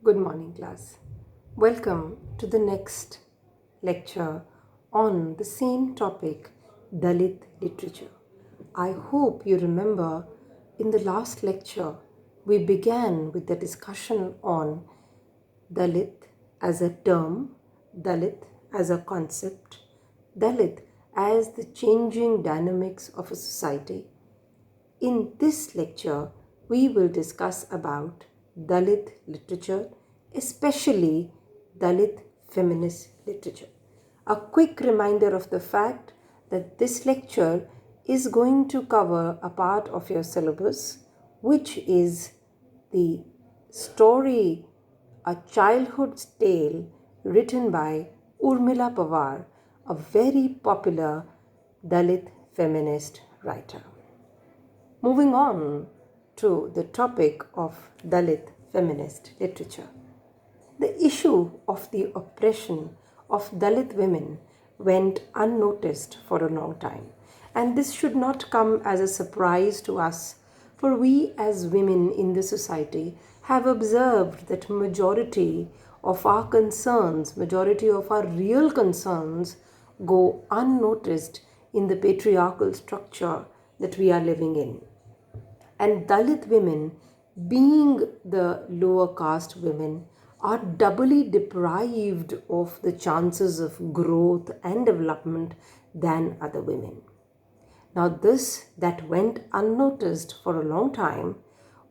Good morning, class. Welcome to the next lecture on the same topic, Dalit literature. I hope you remember in the last lecture we began with the discussion on Dalit as a term, Dalit as a concept, Dalit as the changing dynamics of a society. In this lecture, we will discuss about Dalit literature, especially Dalit feminist literature. A quick reminder of the fact that this lecture is going to cover a part of your syllabus, which is the story A Childhood's Tale written by Urmila Pawar, a very popular Dalit feminist writer. Moving on to the topic of Dalit feminist literature. The issue of the oppression of Dalit women went unnoticed for a long time, and this should not come as a surprise to us, for we as women in the society have observed that majority of our concerns, majority of our real concerns go unnoticed in the patriarchal structure that we are living in. And Dalit women, being the lower caste women, are doubly deprived of the chances of growth and development than other women. Now, this that went unnoticed for a long time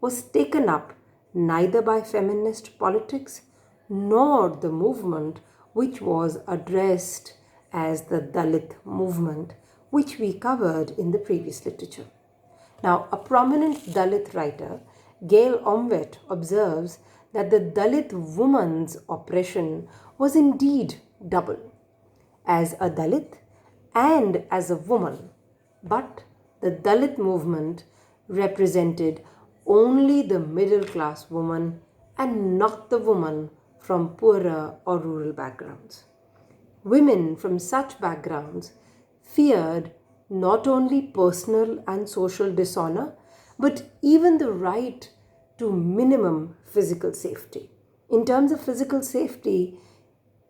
was taken up neither by feminist politics nor the movement which was addressed as the Dalit movement, which we covered in the previous literature. Now, a prominent Dalit writer, Gail Omvet, observes that the Dalit woman's oppression was indeed double, as a Dalit and as a woman, but the Dalit movement represented only the middle class woman and not the woman from poorer or rural backgrounds. Women from such backgrounds feared not only personal and social dishonor, but even the right to minimum physical safety. In terms of physical safety,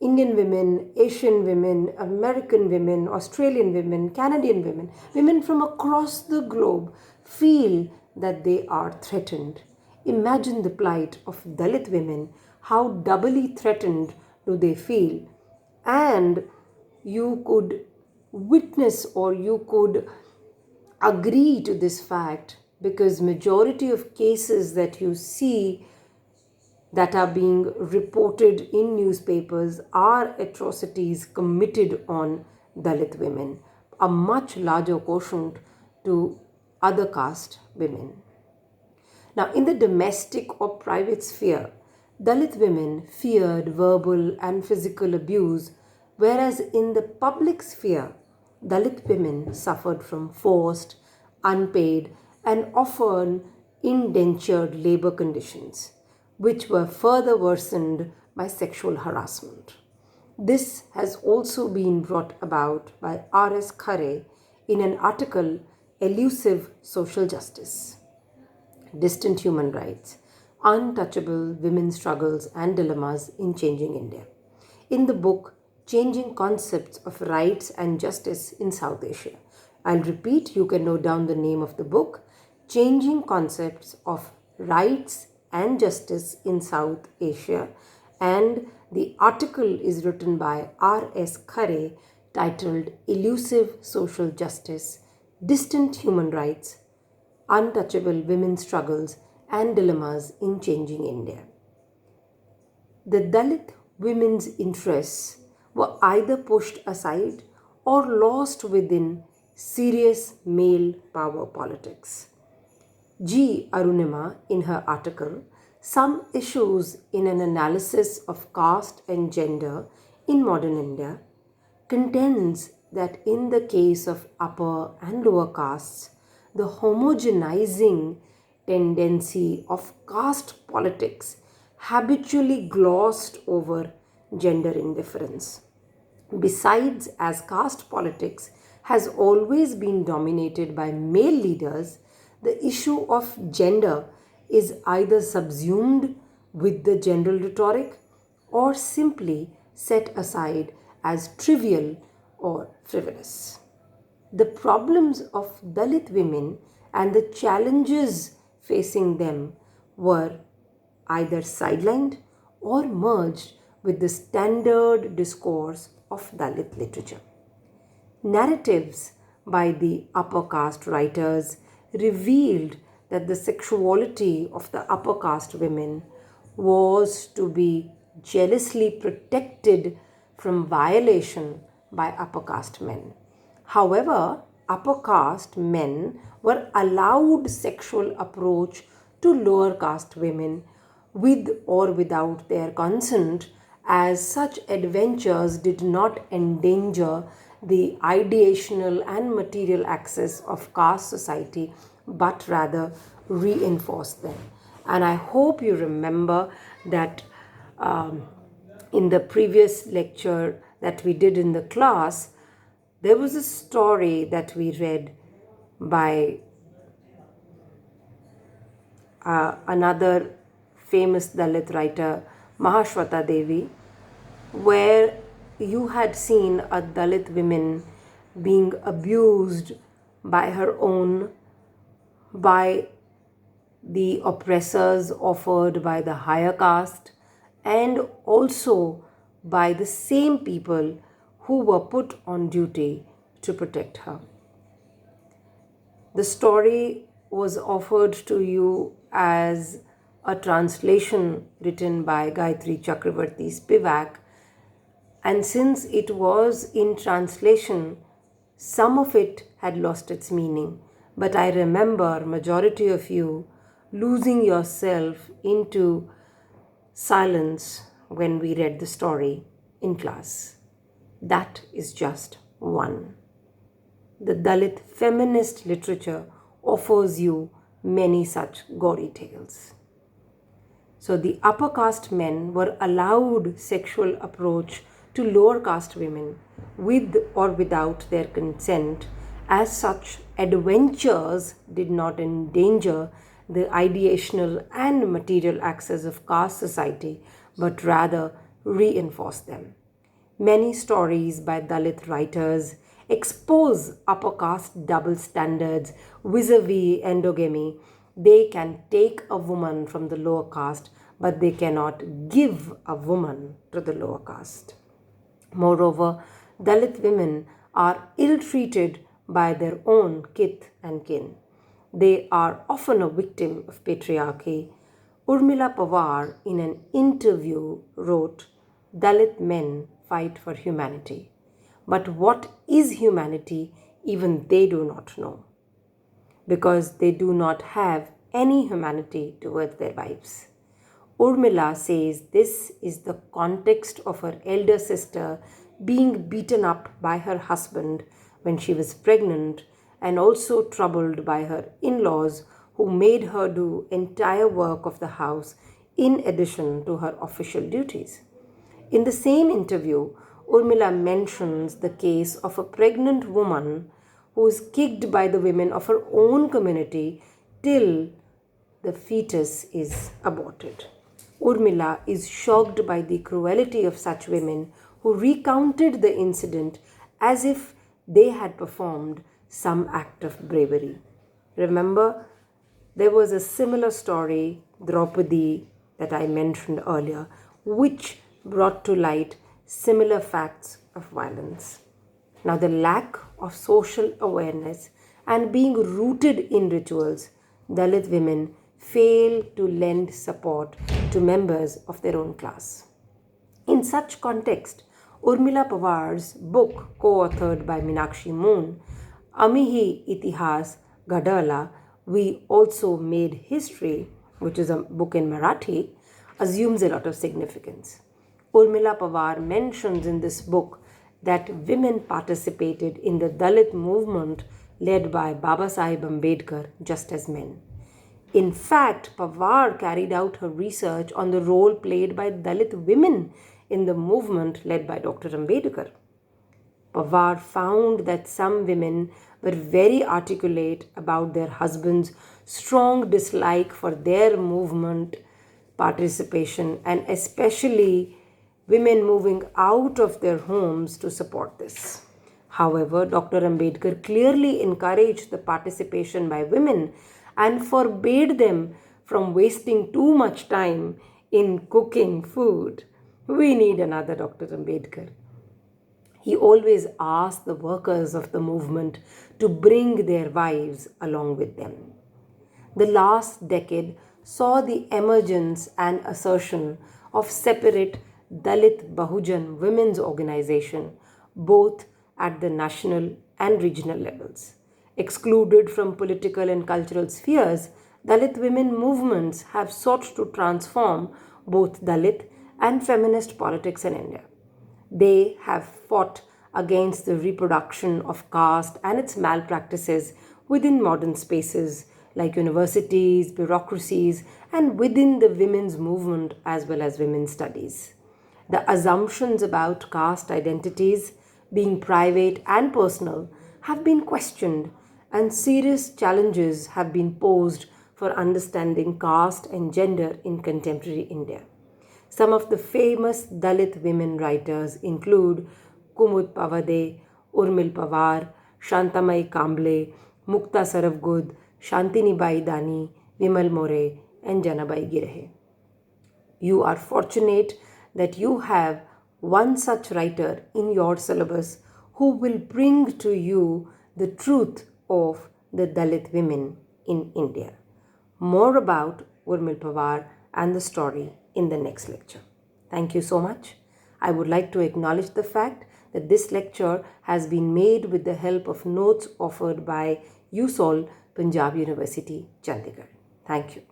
Indian women, Asian women, American women, Australian women, Canadian women, women from across the globe feel that they are threatened. Imagine the plight of Dalit women. How doubly threatened do they feel? And you could witness or you could agree to this fact because majority of cases that you see that are being reported in newspapers are atrocities committed on Dalit women, a much larger quotient to other caste women. Now, in the domestic or private sphere, Dalit women feared verbal and physical abuse, whereas in the public sphere, Dalit women suffered from forced, unpaid, and often indentured labor conditions, which were further worsened by sexual harassment. This has also been brought about by R.S. Khare in an article, Elusive Social Justice, Distant Human Rights, Untouchable Women's Struggles and Dilemmas in Changing India. In the book, Changing Concepts of Rights and Justice in South Asia. I'll repeat, you can note down the name of the book, Changing Concepts of Rights and Justice in South Asia, and the article is written by R.S. Khare titled Elusive Social Justice, Distant Human Rights, Untouchable Women's Struggles and Dilemmas in Changing India. The Dalit women's interests were either pushed aside or lost within serious male power politics. G. Arunima, in her article, Some Issues in an Analysis of Caste and Gender in Modern India, contends that in the case of upper and lower castes, the homogenizing tendency of caste politics habitually glossed over gender indifference. Besides, as caste politics has always been dominated by male leaders, the issue of gender is either subsumed with the general rhetoric or simply set aside as trivial or frivolous. The problems of Dalit women and the challenges facing them were either sidelined or merged with the standard discourse of Dalit literature. Narratives by the upper caste writers revealed that the sexuality of the upper caste women was to be jealously protected from violation by upper caste men. However, upper caste men were allowed sexual approach to lower caste women with or without their consent, as such adventures did not endanger the ideational and material access of caste society but rather reinforced them. And I hope you remember that in the previous lecture that we did in the class, there was a story that we read by another famous Dalit writer, Mahashwata Devi, where you had seen a Dalit woman being abused by her own, by the oppressors offered by the higher caste, and also by the same people who were put on duty to protect her. The story was offered to you as a translation written by Gayatri Chakravarti Spivak, and since it was in translation, some of it had lost its meaning. But I remember majority of you losing yourself into silence when we read the story in class. That is just one. The Dalit feminist literature offers you many such gory tales. So the upper caste men were allowed sexual approach to lower caste women with or without their consent. As such, adventures did not endanger the ideational and material access of caste society but rather reinforced them. Many stories by Dalit writers expose upper caste double standards vis-a-vis endogamy. They can take a woman from the lower caste, but they cannot give a woman to the lower caste. Moreover, Dalit women are ill-treated by their own kith and kin. They are often a victim of patriarchy. Urmila Pawar, in an interview, wrote, "Dalit men fight for humanity. But what is humanity, even they do not know, because they do not have any humanity towards their wives." Urmila says this is the context of her elder sister being beaten up by her husband when she was pregnant, and also troubled by her in-laws who made her do entire work of the house in addition to her official duties. In the same interview, Urmila mentions the case of a pregnant woman who is kicked by the women of her own community till the fetus is aborted. Urmila is shocked by the cruelty of such women who recounted the incident as if they had performed some act of bravery. Remember, there was a similar story, Draupadi, that I mentioned earlier, which brought to light similar facts of violence. Now, the lack of social awareness and being rooted in rituals, Dalit women fail to lend support to members of their own class. In such context, Urmila Pawar's book, co-authored by Meenakshi Moon, Amihi Itihas Gadala, We Also Made History, which is a book in Marathi, assumes a lot of significance. Urmila Pawar mentions in this book that women participated in the Dalit movement led by Baba Sahib Ambedkar just as men. In fact, Pawar carried out her research on the role played by Dalit women in the movement led by Dr. Ambedkar. Pawar found that some women were very articulate about their husbands' strong dislike for their movement, participation, and especially women moving out of their homes to support this. However, Dr. Ambedkar clearly encouraged the participation by women and forbade them from wasting too much time in cooking food. We need another Dr. Ambedkar. He always asked the workers of the movement to bring their wives along with them. The last decade saw the emergence and assertion of separate Dalit Bahujan women's organization, both at the national and regional levels. Excluded from political and cultural spheres, Dalit women movements have sought to transform both Dalit and feminist politics in India. They have fought against the reproduction of caste and its malpractices within modern spaces like universities, bureaucracies, and within the women's movement as well as women's studies. The assumptions about caste identities, being private and personal, have been questioned, and serious challenges have been posed for understanding caste and gender in contemporary India. Some of the famous Dalit women writers include Kumud Pavade, Urmil Pawar, Shantamai Kamble, Mukta Saravgud, Shantini Bai Dani, Vimal More, and Janabai Girehe. You are fortunate that you have one such writer in your syllabus who will bring to you the truth of the Dalit women in India. More about Urmil Pawar and the story in the next lecture. Thank you so much. I would like to acknowledge the fact that this lecture has been made with the help of notes offered by USOL, Punjab University, Chandigarh. Thank you.